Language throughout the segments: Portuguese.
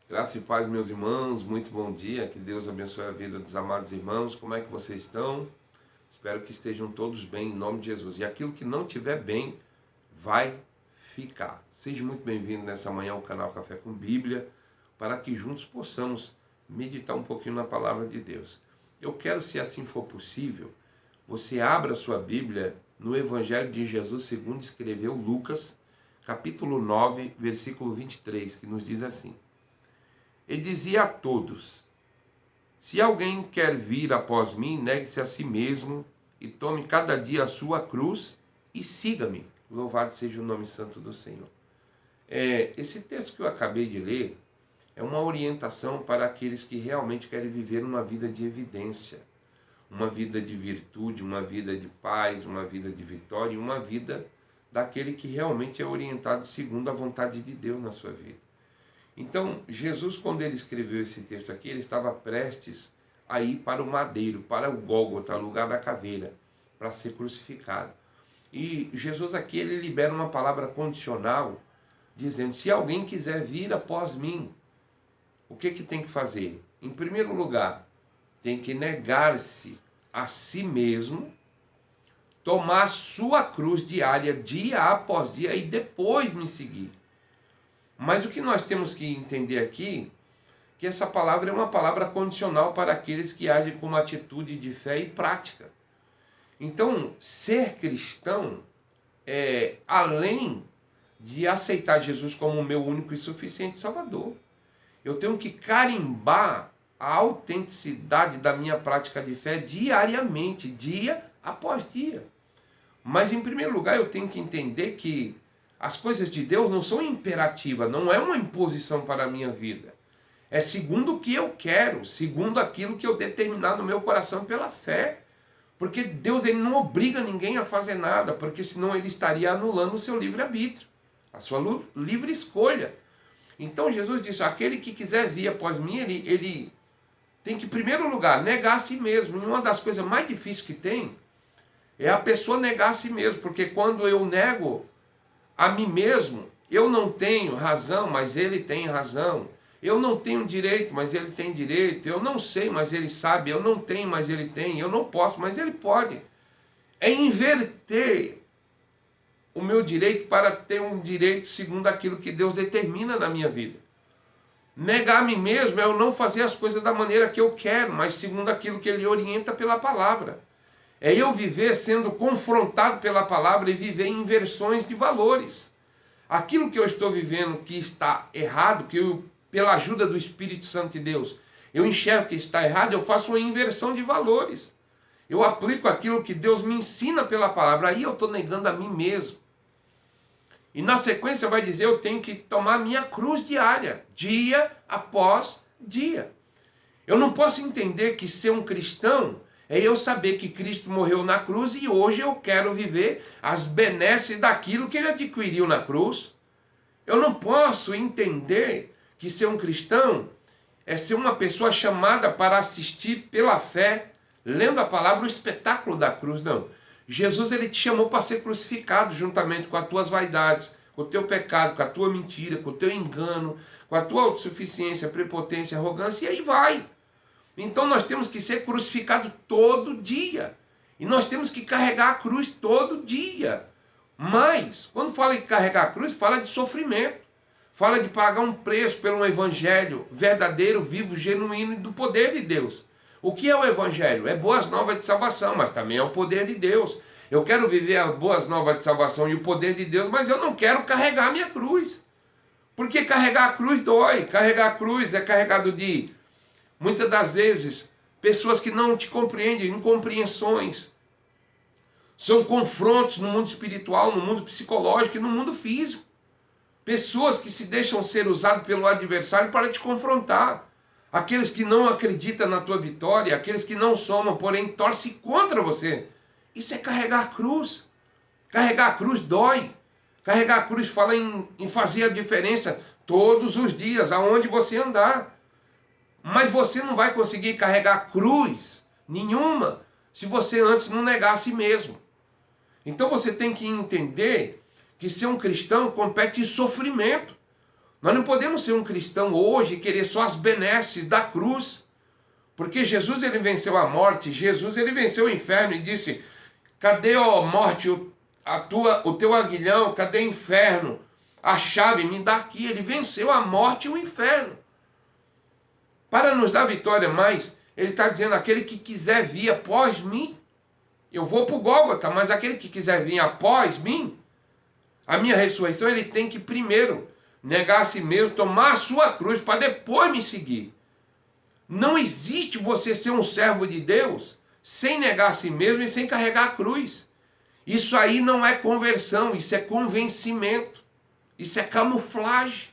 Graça e paz, meus irmãos, muito bom dia, que Deus abençoe a vida dos amados irmãos. Como é que vocês estão? Espero que estejam todos bem, em nome de Jesus. E aquilo que não estiver bem, vai ficar. Seja muito bem-vindo nessa manhã ao canal Café com Bíblia, para que juntos possamos meditar um pouquinho na palavra de Deus. Eu quero, se assim for possível, você abra a sua Bíblia no Evangelho de Jesus segundo escreveu Lucas, capítulo 9, versículo 23, que nos diz assim: E dizia a todos: Se alguém quer vir após mim, negue-se a si mesmo e tome cada dia a sua cruz e siga-me. Louvado seja o nome santo do Senhor. Esse texto que eu acabei de ler é uma orientação para aqueles que realmente querem viver uma vida de evidência, uma vida de virtude, uma vida de paz, uma vida de vitória e uma vida daquele que realmente é orientado segundo a vontade de Deus na sua vida. Então, Jesus, quando ele escreveu esse texto aqui, ele estava prestes a ir para o madeiro, para o Gólgota, lugar da caveira, para ser crucificado. E Jesus aqui, ele libera uma palavra condicional, dizendo: se alguém quiser vir após mim, o que tem que fazer? Em primeiro lugar, tem que negar-se a si mesmo, tomar a sua cruz diária, dia após dia, e depois me seguir. Mas o que nós temos que entender aqui, que essa palavra é uma palavra condicional para aqueles que agem com uma atitude de fé e prática. Então, ser cristão é além de aceitar Jesus como o meu único e suficiente Salvador. Eu tenho que carimbar a autenticidade da minha prática de fé diariamente, dia após dia. Mas, em primeiro lugar, eu tenho que entender que as coisas de Deus não são imperativas, não é uma imposição para a minha vida. É segundo o que eu quero, segundo aquilo que eu determinar no meu coração pela fé. Porque Deus, ele não obriga ninguém a fazer nada, porque senão ele estaria anulando o seu livre-arbítrio, a sua livre escolha. Então Jesus disse: aquele que quiser vir após mim, ele tem que, em primeiro lugar, negar a si mesmo. E uma das coisas mais difíceis que tem é a pessoa negar a si mesmo, porque quando eu nego a mim mesmo, eu não tenho razão, mas ele tem razão. Eu não tenho direito, mas ele tem direito. Eu não sei, mas ele sabe. Eu não tenho, mas ele tem. Eu não posso, mas ele pode. É inverter o meu direito para ter um direito segundo aquilo que Deus determina na minha vida. Negar a mim mesmo é eu não fazer as coisas da maneira que eu quero, mas segundo aquilo que ele orienta pela palavra. É eu viver sendo confrontado pela palavra e viver em inversões de valores. Aquilo que eu estou vivendo que está errado, que eu, pela ajuda do Espírito Santo de Deus, eu enxergo que está errado, eu faço uma inversão de valores. Eu aplico aquilo que Deus me ensina pela palavra, aí eu estou negando a mim mesmo. E na sequência vai dizer: eu tenho que tomar minha cruz diária, dia após dia. Eu não posso entender que ser um cristão é eu saber que Cristo morreu na cruz e hoje eu quero viver as benesses daquilo que ele adquiriu na cruz. Eu não posso entender que ser um cristão é ser uma pessoa chamada para assistir pela fé, lendo a palavra, o espetáculo da cruz. Não. Jesus, ele te chamou para ser crucificado juntamente com as tuas vaidades, com o teu pecado, com a tua mentira, com o teu engano, com a tua autossuficiência, prepotência, arrogância, e aí vai. Então nós temos que ser crucificados todo dia. E nós temos que carregar a cruz todo dia. Mas, quando fala em carregar a cruz, fala de sofrimento. Fala de pagar um preço pelo evangelho verdadeiro, vivo, genuíno e do poder de Deus. O que é o evangelho? É boas novas de salvação, mas também é o poder de Deus. Eu quero viver as boas novas de salvação e o poder de Deus, mas eu não quero carregar a minha cruz. Porque carregar a cruz dói. Carregar a cruz é carregado de, muitas das vezes, pessoas que não te compreendem, incompreensões. São confrontos no mundo espiritual, no mundo psicológico e no mundo físico. Pessoas que se deixam ser usadas pelo adversário para te confrontar. Aqueles que não acreditam na tua vitória, aqueles que não somam, porém torcem contra você. Isso é carregar a cruz. Carregar a cruz dói. Carregar a cruz fala em fazer a diferença todos os dias, aonde você andar. Mas você não vai conseguir carregar cruz nenhuma se você antes não negar a si mesmo. Então você tem que entender que ser um cristão compete em sofrimento. Nós não podemos ser um cristão hoje e querer só as benesses da cruz. Porque Jesus, ele venceu a morte, Jesus, ele venceu o inferno e disse: cadê, ó morte, o teu aguilhão? Cadê inferno? A chave me dá aqui. Ele venceu a morte e o inferno. Para nos dar vitória mais, ele está dizendo: aquele que quiser vir após mim, eu vou para o Gólgota, mas aquele que quiser vir após mim, a minha ressurreição, ele tem que primeiro negar a si mesmo, tomar a sua cruz para depois me seguir. Não existe você ser um servo de Deus sem negar a si mesmo e sem carregar a cruz. Isso aí não é conversão, isso é convencimento, isso é camuflagem.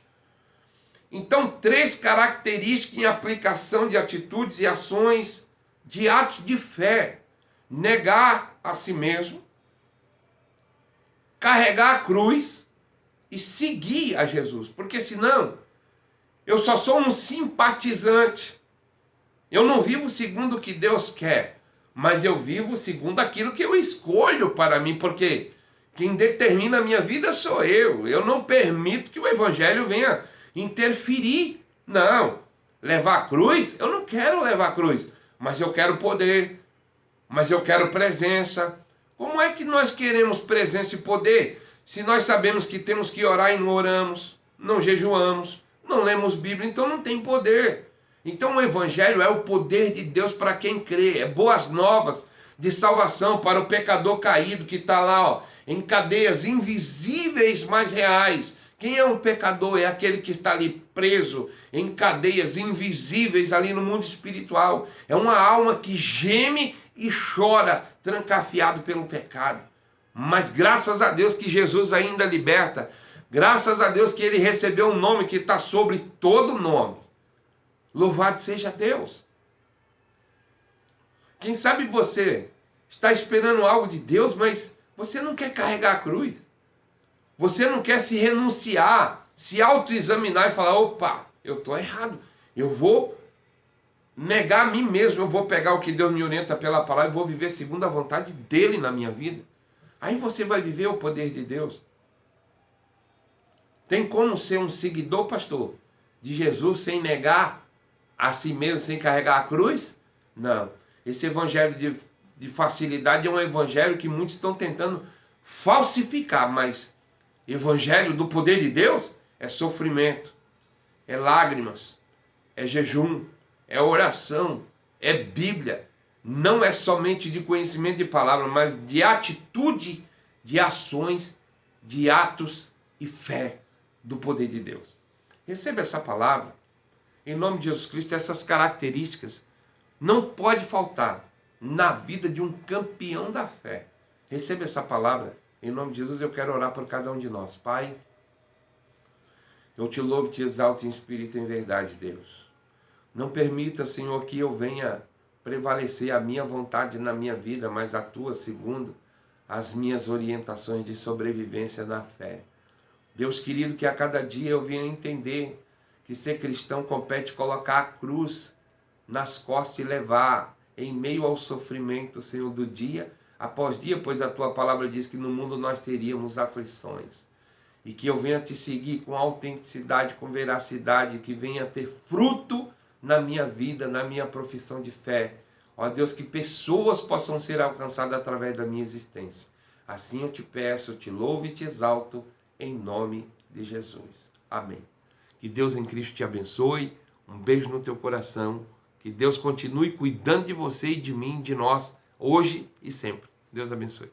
Então, 3 características em aplicação de atitudes e ações de atos de fé: negar a si mesmo, carregar a cruz e seguir a Jesus. Porque senão, eu só sou um simpatizante. Eu não vivo segundo o que Deus quer, mas eu vivo segundo aquilo que eu escolho para mim, porque quem determina a minha vida sou eu. Eu não permito que o evangelho venha interferir. Não. Levar a cruz? Eu não quero levar a cruz, mas eu quero poder, mas eu quero presença. Como é que nós queremos presença e poder se nós sabemos que temos que orar e não oramos, não jejuamos, não lemos Bíblia, então não tem poder? Então o evangelho é o poder de Deus para quem crê, é boas novas de salvação para o pecador caído que está lá, ó, em cadeias invisíveis, mas reais. Quem é um pecador? É aquele que está ali preso em cadeias invisíveis ali no mundo espiritual. É uma alma que geme e chora, trancafiado pelo pecado. Mas graças a Deus que Jesus ainda liberta. Graças a Deus que ele recebeu um nome que está sobre todo nome. Louvado seja Deus. Quem sabe você está esperando algo de Deus, mas você não quer carregar a cruz. Você não quer se renunciar, se autoexaminar e falar: opa, eu estou errado. Eu vou negar a mim mesmo, eu vou pegar o que Deus me orienta pela palavra e vou viver segundo a vontade dele na minha vida. Aí você vai viver o poder de Deus. Tem como ser um seguidor, pastor, de Jesus sem negar a si mesmo, sem carregar a cruz? Não. Esse evangelho de facilidade é um evangelho que muitos estão tentando falsificar, mas evangelho do poder de Deus é sofrimento, é lágrimas, é jejum, é oração, é Bíblia. Não é somente de conhecimento de palavra, mas de atitude, de ações, de atos e fé do poder de Deus. Receba essa palavra. Em nome de Jesus Cristo, essas características não pode faltar na vida de um campeão da fé. Receba essa palavra. Em nome de Jesus, eu quero orar por cada um de nós. Pai, eu te louvo e te exalto em espírito e em verdade, Deus. Não permita, Senhor, que eu venha prevalecer a minha vontade na minha vida, mas a tua segundo as minhas orientações de sobrevivência na fé. Deus querido, que a cada dia eu venha entender que ser cristão compete colocar a cruz nas costas e levar em meio ao sofrimento, Senhor, do dia após dia, pois a tua palavra diz que no mundo nós teríamos aflições. E que eu venha te seguir com autenticidade, com veracidade, que venha ter fruto na minha vida, na minha profissão de fé. Ó Deus, que pessoas possam ser alcançadas através da minha existência. Assim eu te peço, eu te louvo e te exalto, em nome de Jesus. Amém. Que Deus em Cristo te abençoe. Um beijo no teu coração. Que Deus continue cuidando de você e de mim, de nós, hoje e sempre. Deus abençoe.